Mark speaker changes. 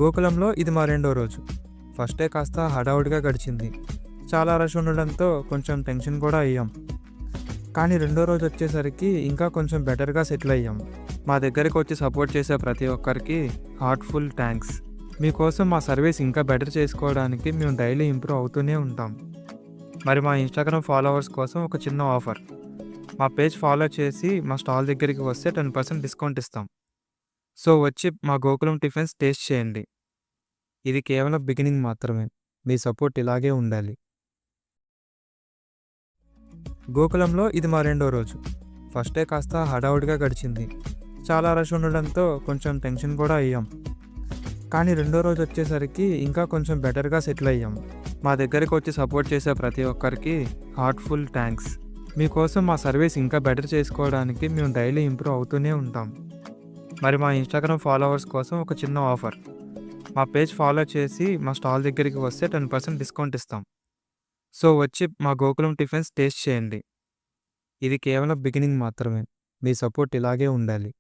Speaker 1: గోకులంలో ఇది మా రెండో రోజు. ఫస్ట్ డే కాస్త హడావుడిగా గడిచింది. చాలా రష్ ఉండడంతో కొంచెం టెన్షన్ కూడా అయ్యాం. కానీ రెండో రోజు వచ్చేసరికి ఇంకా కొంచెం బెటర్గా సెటిల్ అయ్యాం. మా దగ్గరికి వచ్చి సపోర్ట్ చేసే ప్రతి ఒక్కరికి హార్ట్ఫుల్ థ్యాంక్స్. మీకోసం మా సర్వీస్ ఇంకా బెటర్ చేసుకోవడానికి మేము డైలీ ఇంప్రూవ్ అవుతూనే ఉంటాం. మరి మా ఇన్స్టాగ్రామ్ ఫాలోవర్స్ కోసం ఒక చిన్న ఆఫర్. మా పేజ్ ఫాలో చేసి మా స్టాల్ దగ్గరికి వస్తే 10% డిస్కౌంట్ ఇస్తాం. సో వచ్చి మా గోకులం టిఫిన్స్ టేస్ట్ చేయండి. ఇది కేవలం బిగినింగ్ మాత్రమే. మీ సపోర్ట్ ఇలాగే ఉండాలి. గోకులంలో ఇది మా రెండో రోజు. ఫస్ట్ డే కాస్త హడావుడిగా గడిచింది. చాలా రష్ ఉండడంతో కొంచెం టెన్షన్ కూడా అయ్యాం. కానీ రెండో రోజు వచ్చేసరికి ఇంకా కొంచెం బెటర్గా సెటిల్ అయ్యాం. మా దగ్గరికి వచ్చి సపోర్ట్ చేసే ప్రతి ఒక్కరికి హార్ట్ఫుల్ థ్యాంక్స్. మీకోసం మా సర్వీస్ ఇంకా బెటర్ చేసుకోవడానికి మేము డైలీ ఇంప్రూవ్ అవుతూనే ఉంటాం. మరి మా ఇన్స్టాగ్రామ్ ఫాలోవర్స్ కోసం ఒక చిన్న ఆఫర్. మా పేజ్ ఫాలో చేసి మా స్టాల్ దగ్గరికి వస్తే 10% డిస్కౌంట్ ఇస్తాం. సో వచ్చి మా గోకులం టిఫిన్స్ టేస్ట్ చేయండి. ఇది కేవలం బిగినింగ్ మాత్రమే. మీ సపోర్ట్ ఇలాగే ఉండాలి.